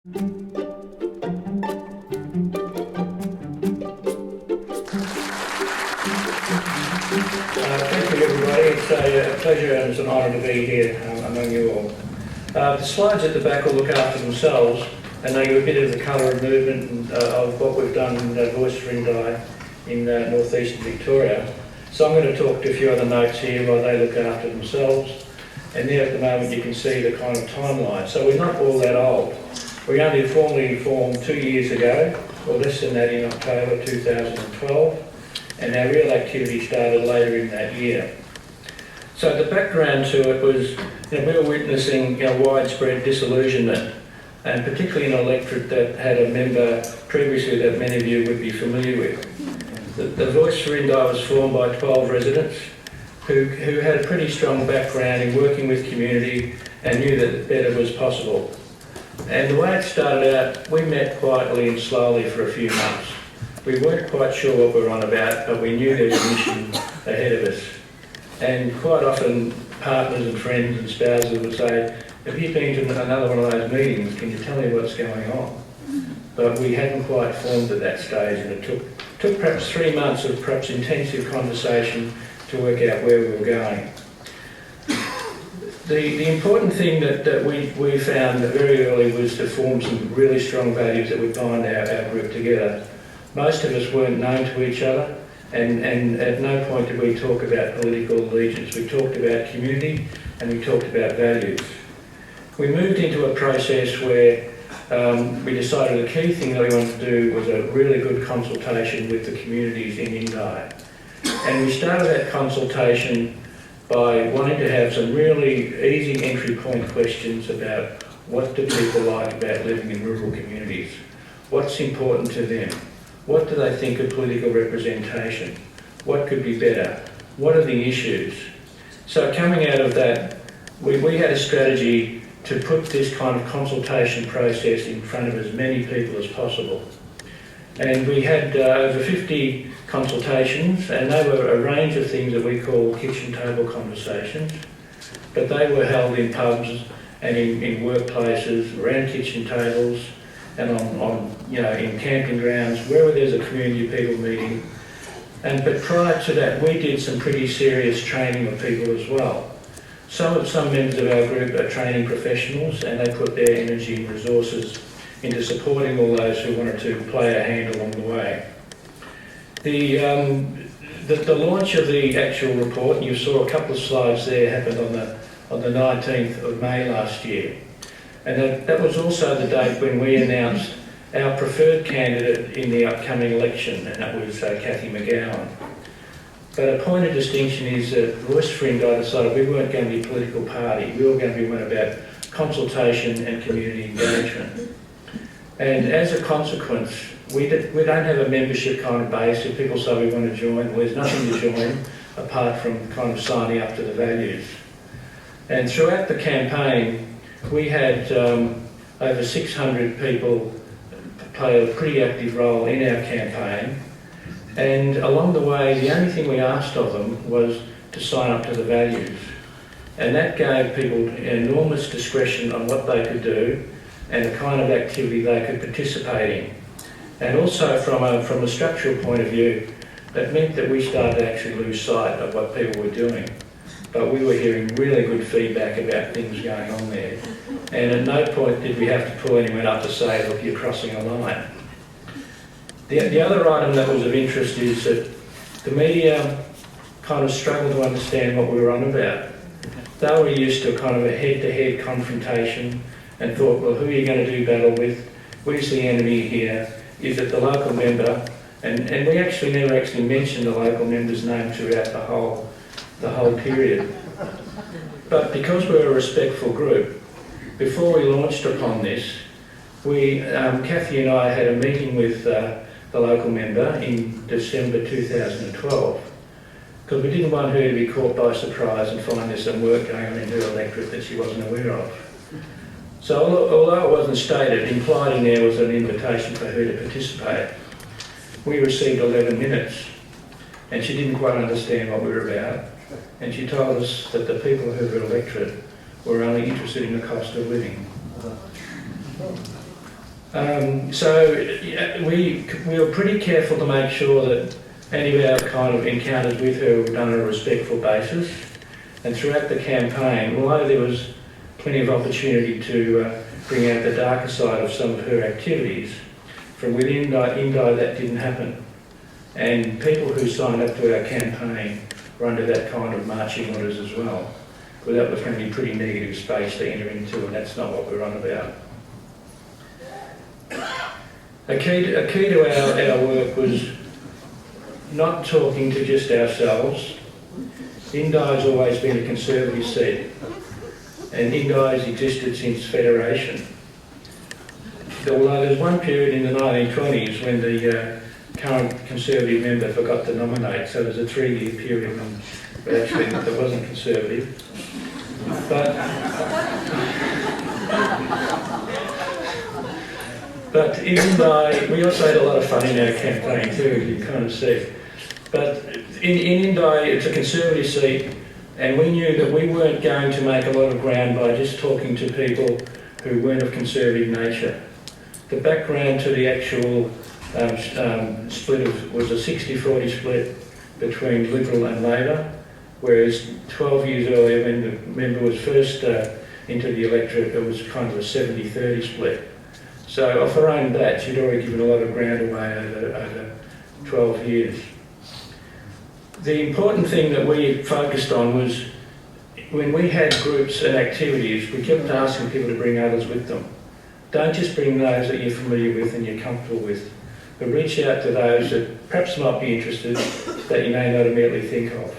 Thank you, everybody. It's a pleasure and it's an honour to be here among you all. The slides at the back will look after themselves, and they give a bit of the colour and movement of what we've done in Voice for Indi in northeastern Victoria. So I'm going to talk to a few other notes here while they look after themselves. And there at the moment you can see the kind of timeline. So we're not all that old. We only formally formed 2 years ago, or less than that, in October 2012. And our real activity started later in that year. So the background to it was, we were witnessing widespread disillusionment, and particularly in an electorate that had a member previously that many of you would be familiar with. The Voice for Indi was formed by 12 residents who had a pretty strong background in working with community and knew that better was possible. And the way it started out, we met quietly and slowly for a few months. We weren't quite sure what we were on about, but we knew there was a mission ahead of us. And quite often, partners and friends and spouses would say, "Have you been to another one of those meetings? Can you tell me what's going on?" But we hadn't quite formed at that stage, and it took perhaps 3 months of perhaps intensive conversation to work out where we were going. The important thing that we found very early was to form some really strong values that would bind our group together. Most of us weren't known to each other, and at no point did we talk about political allegiance. We talked about community and we talked about values. We moved into a process where we decided the key thing that we wanted to do was a really good consultation with the communities in Indi. And we started that consultation by wanting to have some really easy entry point questions about what do people like about living in rural communities, what's important to them, what do they think of political representation, what could be better, what are the issues. So coming out of that, we had a strategy to put this kind of consultation process in front of as many people as possible. And we had over 50 consultations, and they were a range of things that we call kitchen table conversations, but they were held in pubs and in workplaces, around kitchen tables, and in camping grounds, wherever there's a community of people meeting. But prior to that, we did some pretty serious training of people as well. Some members of our group are training professionals, and they put their energy and resources into supporting all those who wanted to play a hand along the way. The launch of the actual report, and you saw a couple of slides there, happened on the 19th of May last year. And that was also the date when we announced our preferred candidate in the upcoming election, and that was Cathy McGowan. But a point of distinction is that Voice for Indi decided we weren't going to be a political party. We were going to be one about consultation and community engagement. And as a consequence, we don't have a membership kind of base. If people say we want to join, well, there's nothing to join apart from kind of signing up to the values. And throughout the campaign, we had over 600 people play a pretty active role in our campaign. And along the way, the only thing we asked of them was to sign up to the values. And that gave people enormous discretion on what they could do and the kind of activity they could participate in. And also from a structural point of view, that meant that we started to actually lose sight of what people were doing. But we were hearing really good feedback about things going on there. And at no point did we have to pull anyone up to say, look, you're crossing a line. The other item that was of interest is that the media kind of struggled to understand what we were on about. They were used to kind of a head-to-head confrontation and thought, well, who are you going to do battle with? Where's the enemy here? Is it the local member? And we actually never actually mentioned the local member's name throughout the whole period. But because we're a respectful group, before we launched upon this, Cathy and I had a meeting with the local member in December 2012, because we didn't want her to be caught by surprise and find there's some work going on in her electorate that she wasn't aware of. So although it wasn't stated, implied in there was an invitation for her to participate. We received 11 minutes, and she didn't quite understand what we were about, and she told us that the people of her electorate were only interested in the cost of living. So yeah, we were pretty careful to make sure that any of our kind of encounters with her were done on a respectful basis. And throughout the campaign, although there was plenty of opportunity to bring out the darker side of some of her activities, from within Indi that didn't happen. And people who signed up to our campaign were under that kind of marching orders as well. But that was going to be pretty negative space to enter into, and that's not what we're on about. A key to our work was not talking to just ourselves. Indi has always been a conservative seat, and Indi has existed since Federation. Although there's one period in the 1920s when the current Conservative member forgot to nominate, so there's a 3-year period when actually that wasn't Conservative. But in Indi, we also had a lot of fun in our campaign too, as you kind of see. But in Indi, it's a Conservative seat, and we knew that we weren't going to make a lot of ground by just talking to people who weren't of Conservative nature. The background to the actual split was a 60-40 split between Liberal and Labor, whereas 12 years earlier, when the member was first into the electorate, it was kind of a 70-30 split. So off her own bat, she'd already given a lot of ground away over 12 years. The important thing that we focused on was when we had groups and activities, we kept asking people to bring others with them. Don't just bring those that you're familiar with and you're comfortable with, but reach out to those that perhaps might be interested that you may not immediately think of.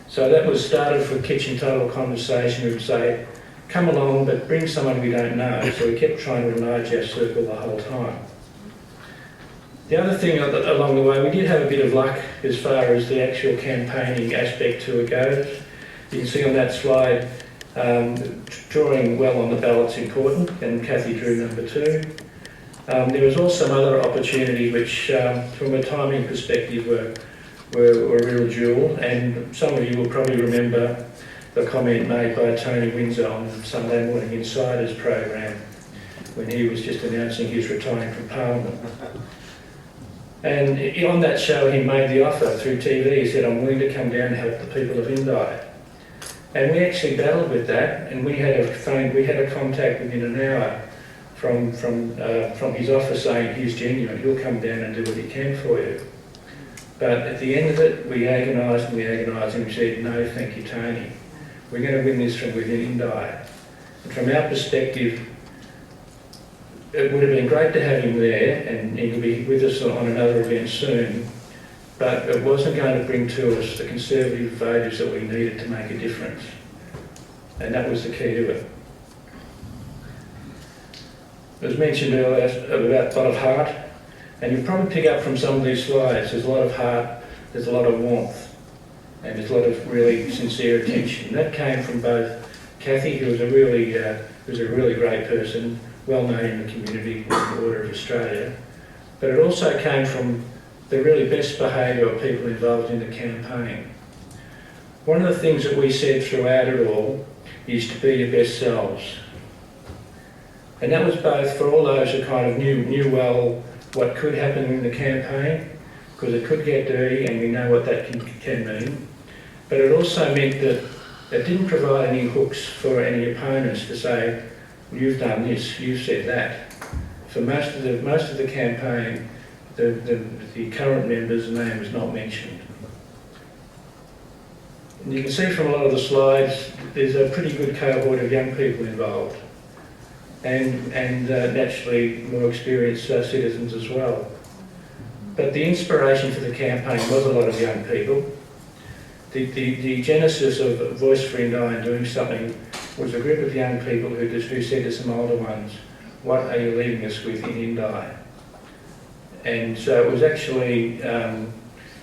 So that was started with kitchen table conversation. We would say, come along, but bring someone we don't know. So we kept trying to enlarge our circle the whole time. The other thing along the way, we did have a bit of luck as far as the actual campaigning aspect to it goes. You can see on that slide, drawing well on the ballot's important, and Kathy drew number 2. There was also some other opportunities which, from a timing perspective, were a real jewel, and some of you will probably remember the comment made by Tony Windsor on Sunday Morning Insiders program when he was just announcing his retiring from Parliament. And on that show he made the offer through TV. He said, I'm willing to come down and help the people of Indi. And we actually battled with that, and we had a contact within an hour from his offer saying he's genuine, he'll come down and do what he can for you. But at the end of it, we agonised and we said, no, thank you, Tony. We're going to win this from within Indi. And from our perspective, it would have been great to have him there, and he'll be with us on another event soon, but it wasn't going to bring to us the Conservative voters that we needed to make a difference. And that was the key to it. It was mentioned earlier about a lot of heart, and you'll probably pick up from some of these slides, there's a lot of heart, there's a lot of warmth, and there's a lot of really sincere attention. That came from both Kathy, who was a really great person, well known in the community in the Order of Australia, but it also came from the really best behaviour of people involved in the campaign. One of the things that we said throughout it all is to be your best selves. And that was both for all those who kind of knew well what could happen in the campaign, because it could get dirty and we know what that can mean, but it also meant that it didn't provide any hooks for any opponents to say, you've done this, you've said that. For most of the campaign, the current member's name was not mentioned. And you can see from a lot of the slides, there's a pretty good cohort of young people involved, and naturally more experienced citizens as well. But the inspiration for the campaign was a lot of young people. The genesis of Voice for Indi and doing something was a group of young people who said to some older ones, what are you leaving us with in Indi? And so it was actually,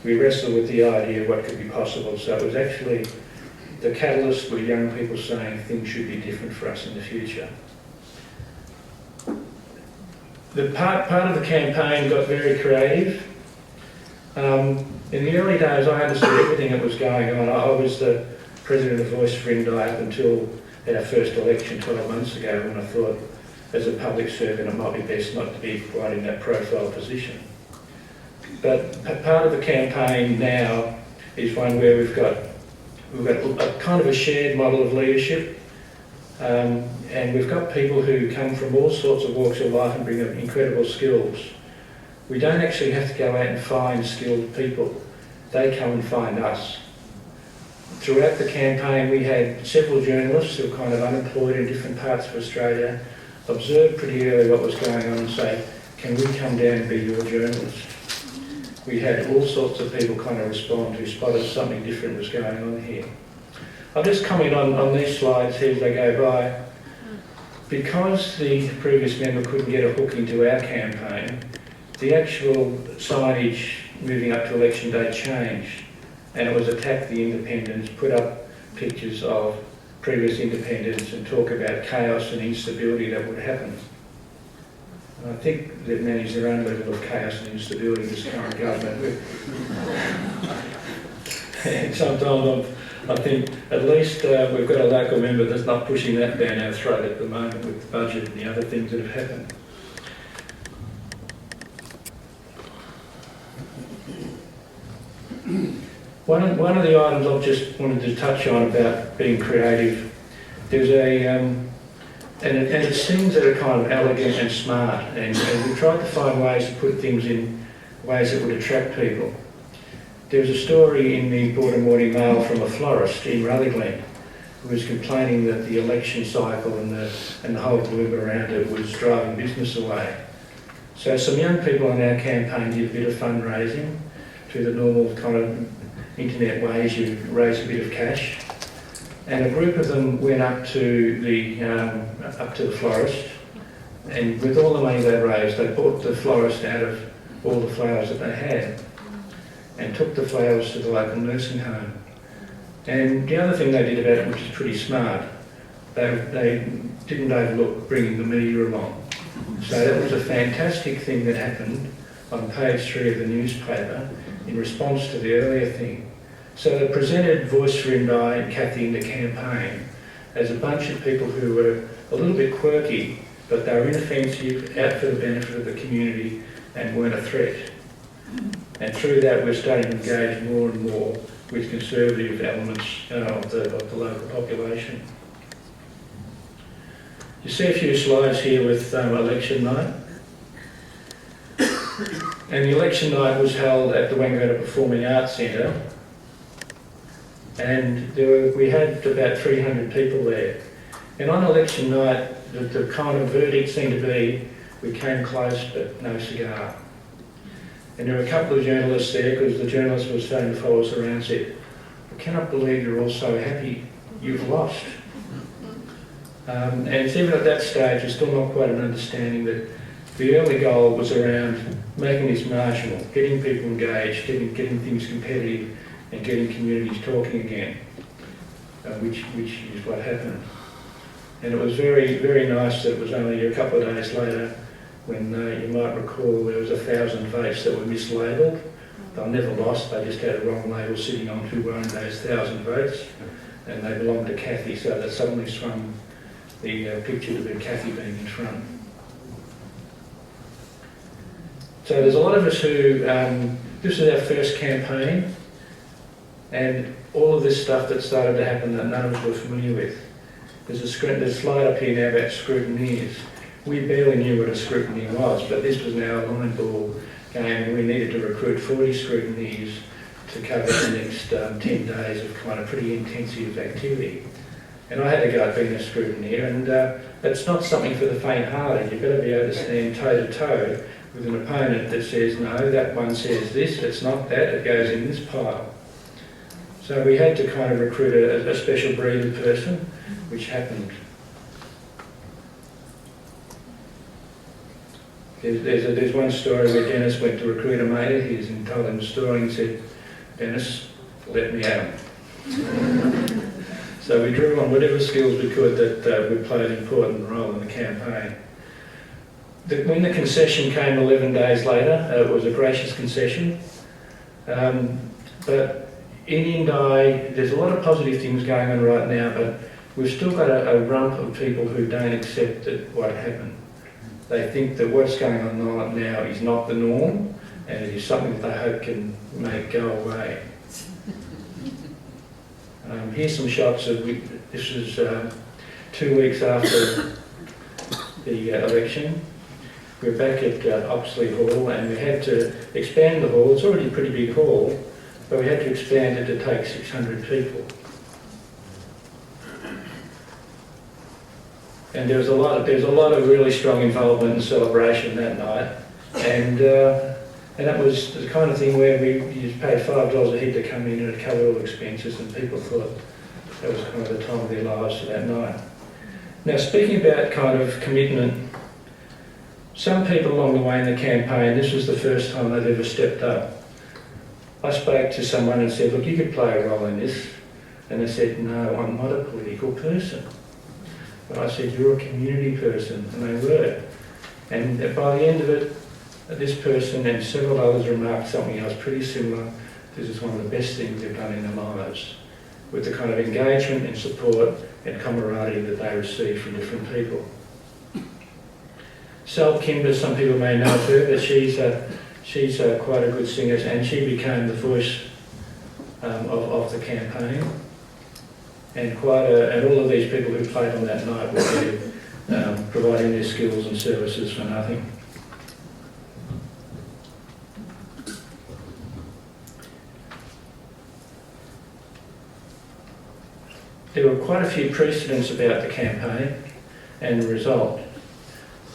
we wrestled with the idea of what could be possible. So it was actually, the catalyst were young people saying things should be different for us in the future. The part of the campaign got very creative. In the early days, I understood everything that was going on. I was the president of Voice for Indi up until our first election 12 months ago, when I thought, as a public servant, it might be best not to be quite in that profile position. But part of the campaign now is one where we've got a kind of a shared model of leadership, and we've got people who come from all sorts of walks of life and bring incredible skills. We don't actually have to go out and find skilled people. They come and find us. Throughout the campaign, we had several journalists who were kind of unemployed in different parts of Australia, observed pretty early what was going on and say, can we come down and be your journalist? We had all sorts of people kind of respond who spotted something different was going on here. I'll just comment on these slides here as they go by. Because the previous member couldn't get a hook into our campaign, the actual signage moving up to election day changed, and it was attack the independents, put up pictures of previous independents and talk about chaos and instability that would happen. And I think they've managed their own level of chaos and instability in this current government. And sometimes I think at least we've got a local member that's not pushing that down our throat at the moment with the budget and the other things that have happened. One of the items I've just wanted to touch on about being creative, there's and it seems that are kind of elegant and smart, and we tried to find ways to put things in ways that would attract people. There was a story in the Border Morning Mail from a florist in Rutherglen who was complaining that the election cycle and the whole gloom around it was driving business away. So some young people on our campaign did a bit of fundraising through the normal kind of internet ways you raise a bit of cash, and a group of them went up to the florist, and with all the money they raised, they bought the florist out of all the flowers that they had and took the flowers to the local nursing home. And the other thing they did about it, which is pretty smart, they didn't overlook bringing the media along. So that was a fantastic thing that happened on page 3 of the newspaper in response to the earlier thing. So they presented Voice for Indi and Kathy in the campaign as a bunch of people who were a little bit quirky, but they were inoffensive, out for the benefit of the community and weren't a threat. And through that we're starting to engage more and more with conservative elements of the local population. You see a few slides here with election night. And the election night was held at the Wangaratta Performing Arts Centre, and we had about 300 people there. And on election night, the kind of verdict seemed to be, we came close but no cigar. And there were a couple of journalists there, because the journalist was starting to follow us around and said, I cannot believe you're all so happy, you've lost. And it's even at that stage, there's still not quite an understanding that the early goal was around making this marginal, getting people engaged, getting things competitive and getting communities talking again, which is what happened. And it was very, very nice that it was only a couple of days later when you might recall there was 1,000 votes that were mislabelled. They were never lost, they just had a wrong label sitting on who won those 1,000 votes, and they belonged to Kathy, so that suddenly swung the picture to be Kathy being in front. So there's a lot of us who, this is our first campaign, and all of this stuff that started to happen that none of us were familiar with. There's a slide up here now about scrutineers. We barely knew what a scrutineer was, but this was now a line ball game, and we needed to recruit 40 scrutineers to cover the next 10 days of kind of pretty intensive activity. And I had to go at being a scrutineer, and it's not something for the faint-hearted. You've got to be able to stand toe-to-toe with an opponent that says, no, that one says this, it's not that, it goes in this pile. So we had to kind of recruit a special breed of person, which happened. There's one story where Dennis went to recruit a mate of his and told him the story and said, Dennis, let me at him. So we drew on whatever skills we could that would play an important role in the campaign. When the concession came 11 days later, it was a gracious concession. But in Indi, there's a lot of positive things going on right now, but we've still got a rump of people who don't accept what happened. they think that what's going on now is not the norm, and it is something that they hope can make go away. Here's some shots of, this is 2 weeks after the election. We're back at Oxley Hall, and we had to expand the hall. It's already a pretty big hall, but we had to expand it to take 600 people. And there was a lot of really strong involvement and celebration that night, and that was the kind of thing where you just paid $5 a head to come in and it covered all expenses, and people thought that was kind of the time of their lives for that night. Now, speaking about kind of commitment, some people along the way in the campaign, this was the first time they'd ever stepped up. I spoke to someone and said, look, you could play a role in this, and they said, no, I'm not a political person. But I said, you're a community person, and they were. And by the end of it, this person and several others remarked something else pretty similar. This is one of the best things they've done in their lives, with the kind of engagement and support and camaraderie that they receive from different people. Sal Kimber, some people may know her, but she's quite a good singer, and she became the voice of the campaign. And all of these people who played on that night were there, providing their skills and services for nothing. There were quite a few precedents about the campaign and the result.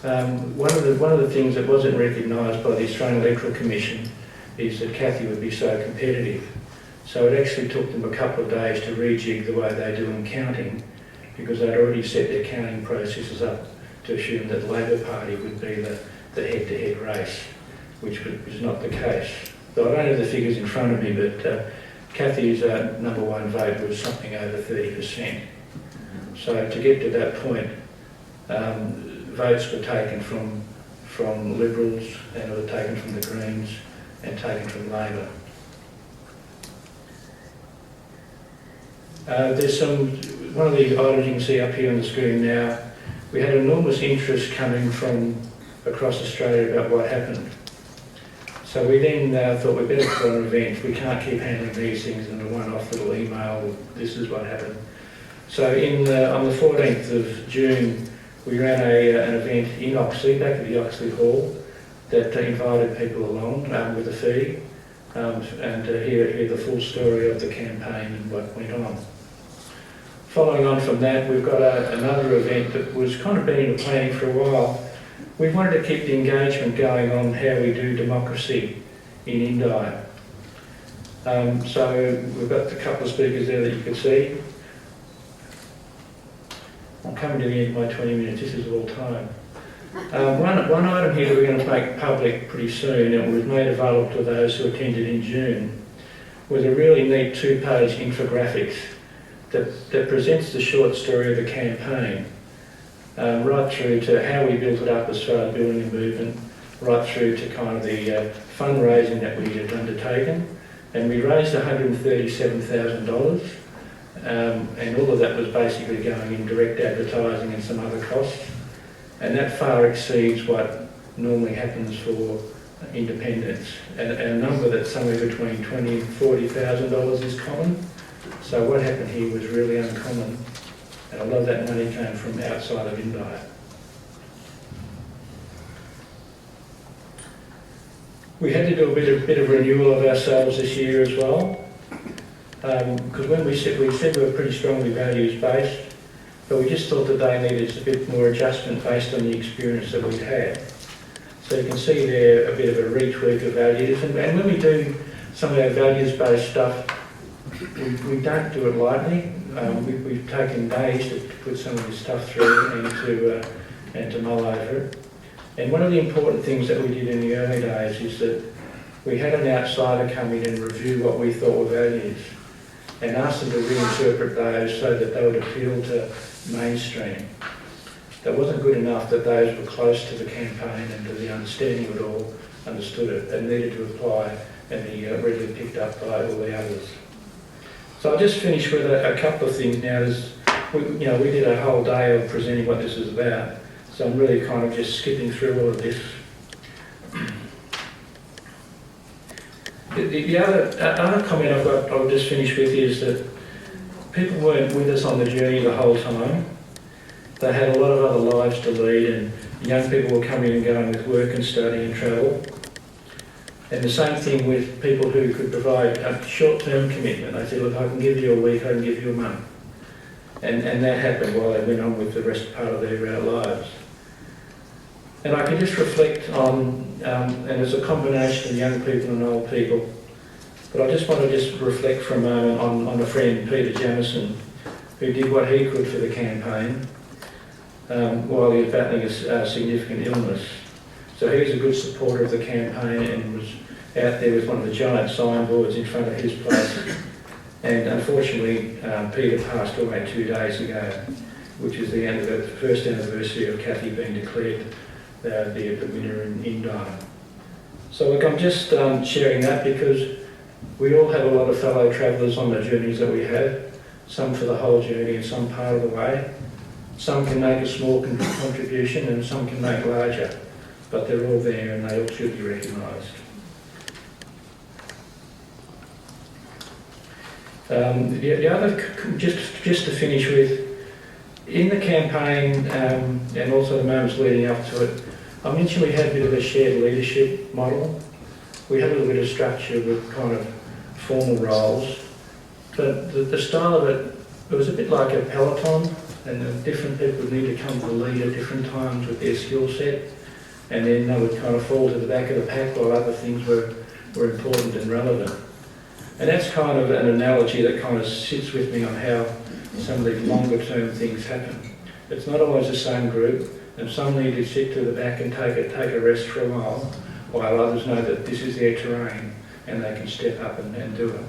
One of the things that wasn't recognised by the Australian Electoral Commission is that Cathy would be so competitive. So it actually took them a couple of days to rejig the way they do in counting, because they'd already set their counting processes up to assume that the Labor Party would be the head-to-head race, which was not the case. So I don't have the figures in front of me, but Cathy's number one vote was something over 30%. So to get to that point, votes were taken from Liberals, and were taken from the Greens, and taken from Labor. There's one of the items you can see up here on the screen now. We had enormous interest coming from across Australia about what happened. So we then thought we'd better put on an event. We can't keep handling these things in a one-off little email, this is what happened. So on the 14th of June, we ran an event in Oxley, back at the Oxley Hall, that invited people along with a fee and to hear the full story of the campaign and what went on. Following on from that, we've got another event that was kind of been in the planning for a while. We wanted to keep the engagement going on how we do democracy in Indi. So we've got a couple of speakers there that you can see. I'm coming to the end of my 20 minutes, this is all time. One item here that we're going to make public pretty soon, and was made available to those who attended in June, was a really neat 2-page infographics that presents the short story of the campaign, right through to how we built it up as far as building a movement, right through to kind of the fundraising that we had undertaken. And we raised $137,000, and all of that was basically going in direct advertising and some other costs. And that far exceeds what normally happens for independents. And a number that's somewhere between $20,000 and $40,000 is common. So what happened here was really uncommon. And a lot of that money came from outside of Indi. We had to do a bit of renewal of ourselves this year as well. Because when we said we were pretty strongly values-based, but we just thought that they needed a bit more adjustment based on the experience that we'd had. So you can see there a bit of a retweak of values, and when we do some of our values-based stuff, we don't do it lightly. We've taken days to put some of this stuff through and to mull over it. And one of the important things that we did in the early days is that we had an outsider come in and review what we thought were values, and ask them to reinterpret those so that they would appeal to mainstream. That wasn't good enough that those were close to the campaign and to the understanding of it all, understood it, and needed to apply and be readily picked up by all the others. So I'll just finish with a couple of things now. We did a whole day of presenting what this is about. So I'm really kind of just skipping through all of this. The other comment I'll just finish with is that people weren't with us on the journey the whole time. They had a lot of other lives to lead, and young people were coming and going with work and study and travel. And the same thing with people who could provide a short-term commitment. They said, look, I can give you a week, I can give you a month. And that happened while they went on with the rest part of their lives. And I can just reflect on, and it's a combination of young people and old people, but I just want to just reflect for a moment on a friend, Peter Jamieson, who did what he could for the campaign while he was battling a significant illness. So he was a good supporter of the campaign and was out there with one of the giant signboards in front of his place. And unfortunately, Peter passed away 2 days ago, which is the end of the first anniversary of Kathy being declared the winner in Indi. So look, I'm just sharing that because we all have a lot of fellow travellers on the journeys that we have, some for the whole journey and some part of the way. Some can make a small contribution and some can make larger, but they're all there and they all should be recognised. The other, just to finish with, in the campaign and also the moments leading up to it, I mentioned we had a bit of a shared leadership model. We had a little bit of structure with kind of formal roles, but the style of it was a bit like a peloton, and the different people would need to come to the lead at different times with their skill set, and then they would kind of fall to the back of the pack while other things were important and relevant. And that's kind of an analogy that kind of sits with me on how some of these longer term things happen. It's not always the same group, and some need to sit to the back and take a rest for a while others know that this is their terrain and they can step up and do it.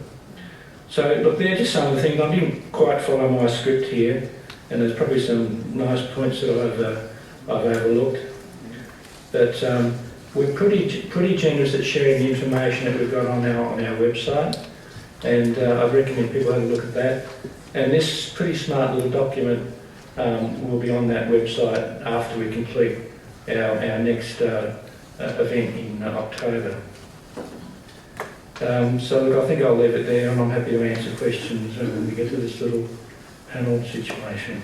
So look, they're just some of the things. I didn't quite follow my script here, and there's probably some nice points that I've overlooked. But we're pretty generous at sharing the information that we've got on our website, and I recommend people have a look at that. And this pretty smart little document will be on that website after we complete our next event in October. So look, I think I'll leave it there, and I'm happy to answer questions when we get to this little panel situation.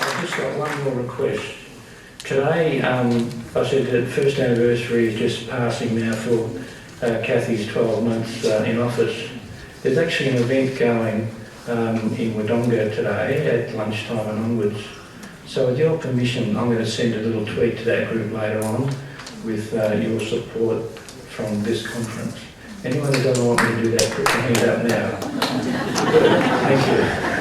I've just got one more request. Today, I said the first anniversary is just passing now for Kathy's 12 months in office. There's actually an event going in Wodonga today at lunchtime and onwards. So with your permission, I'm going to send a little tweet to that group later on with your support from this conference. Anyone who doesn't want me to do that, put your hand up now. Thank you.